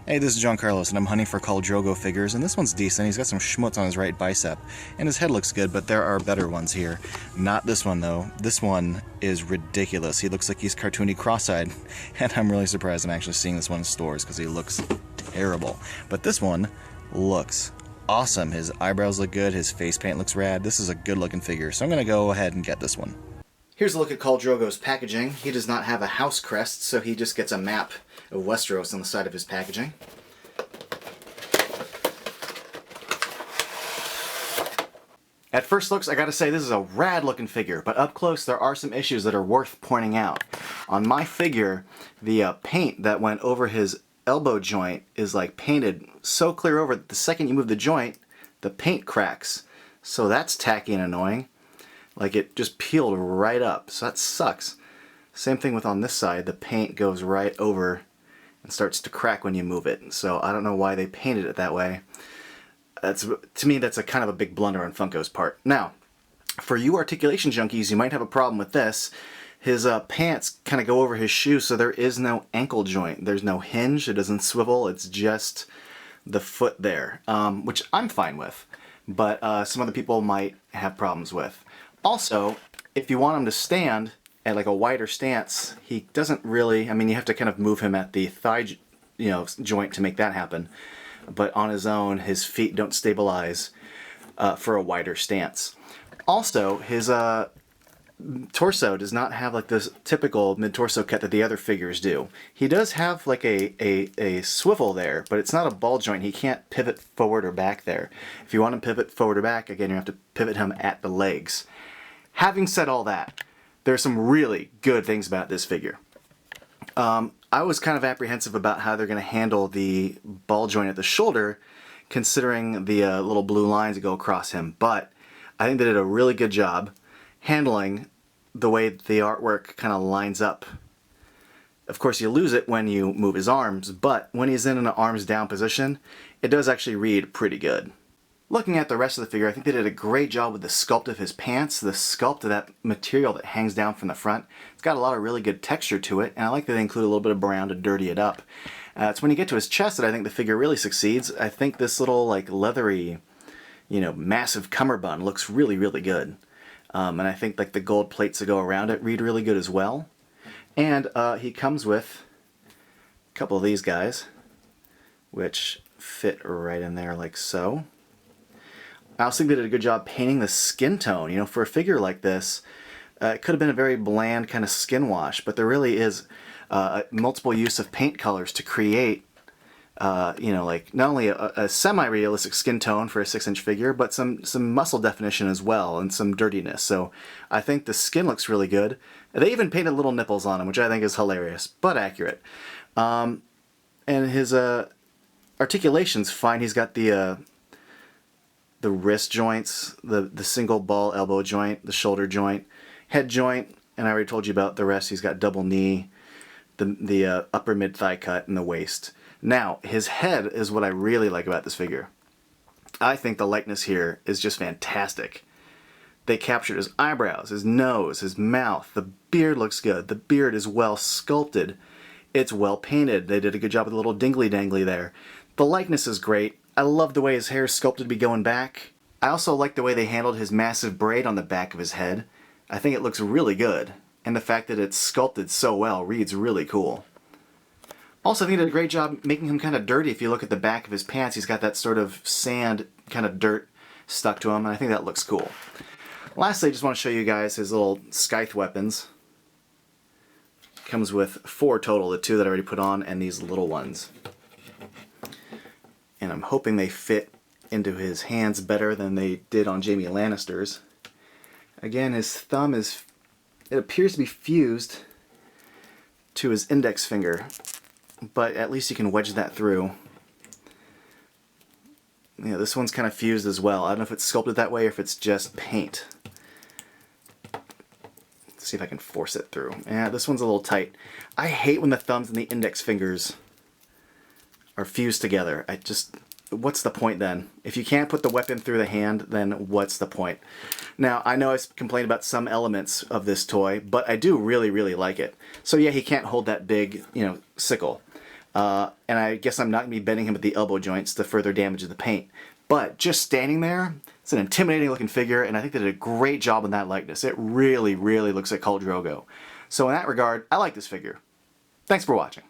Hey, this is John Carlos, and I'm hunting for Khal Drogo figures, and this one's decent. He's got some schmutz on his right bicep, and his head looks good, but there are better ones here. Not this one, though. This one is ridiculous. He looks like he's cartoony cross-eyed, and I'm really surprised I'm actually seeing this one in stores, because he looks terrible. But this one looks awesome. His eyebrows look good, his face paint looks rad. This is a good-looking figure, so I'm going to go ahead and get this one. Here's a look at Khal Drogo's packaging. He does not have a house crest, so he just gets a map of Westeros on the side of his packaging. At first looks, I gotta say this is a rad looking figure, but up close there are some issues that are worth pointing out. On my figure, the paint that went over his elbow joint is like painted so clear over that the second you move the joint, the paint cracks. So that's tacky and annoying. Like it just peeled right up, so that sucks. Same thing with on this side, the paint goes right over and starts to crack when you move it. So I don't know why they painted it that way. To me, that's a kind of a big blunder on Funko's part. Now, for you articulation junkies, you might have a problem with this. His pants kind of go over his shoes, so there is no ankle joint. There's no hinge, it doesn't swivel, it's just the foot there, which I'm fine with, but some other people might have problems with. Also, if you want him to stand at like a wider stance, he doesn't really, I mean, you have to kind of move him at the thigh, joint to make that happen. But on his own, his feet don't stabilize for a wider stance. Also, his torso does not have like this typical mid-torso cut that the other figures do. He does have like a swivel there, but it's not a ball joint. He can't pivot forward or back there. If you want him to pivot forward or back, again, you have to pivot him at the legs. Having said all that, there's some really good things about this figure. I was kind of apprehensive about how they're going to handle the ball joint at the shoulder, considering the little blue lines that go across him, but I think they did a really good job handling the way the artwork kind of lines up. Of course, you lose it when you move his arms, but when he's in an arms down position, it does actually read pretty good. Looking at the rest of the figure, I think they did a great job with the sculpt of his pants, the sculpt of that material that hangs down from the front. It's got a lot of really good texture to it, and I like that they include a little bit of brown to dirty it up. It's when you get to his chest that I think the figure really succeeds. I think this little like leathery, massive cummerbund looks really, really good. And I think like the gold plates that go around it read really good as well. And he comes with a couple of these guys, which fit right in there like so. I also think they did a good job painting the skin tone. For a figure like this, it could have been a very bland kind of skin wash, but there really is multiple use of paint colors to create, like not only a semi-realistic skin tone for a 6-inch figure, but some muscle definition as well and some dirtiness. So I think the skin looks really good. They even painted little nipples on him, which I think is hilarious, but accurate. And his articulation's fine. He's got the wrist joints, the single ball elbow joint, the shoulder joint, head joint, and I already told you about the rest. He's got double knee, the upper mid thigh cut, and the waist. Now, his head is what I really like about this figure. I think the likeness here is just fantastic. They captured his eyebrows, his nose, his mouth. The beard looks good. The beard is well sculpted. It's well painted. They did a good job with the little dingly dangly there. The likeness is great. I love the way his hair is sculpted to be going back. I also like the way they handled his massive braid on the back of his head. I think it looks really good. And the fact that it's sculpted so well reads really cool. Also, I think they did a great job making him kind of dirty. If you look at the back of his pants, he's got that sort of sand, kind of dirt stuck to him, and I think that looks cool. Lastly, I just want to show you guys his little Skype Weapons. Comes with 4 total, the 2 that I already put on, and these little ones. And I'm hoping they fit into his hands better than they did on Jaime Lannister's. Again, his thumb it appears to be fused to his index finger, but at least you can wedge that through. This one's kind of fused as well. I don't know if it's sculpted that way or if it's just paint. Let's see if I can force it through. Yeah, this one's a little tight. I hate when the thumbs and the index fingers are fused together. What's the point then? If you can't put the weapon through the hand, then what's the point? Now, I know I've complained about some elements of this toy, but I do really, really like it. So yeah, he can't hold that big, sickle. and I guess I'm not going to be bending him at the elbow joints to further damage the paint. But just standing there, it's an intimidating looking figure, and I think they did a great job in that likeness. It really, really looks like Khal Drogo. So in that regard, I like this figure. Thanks for watching.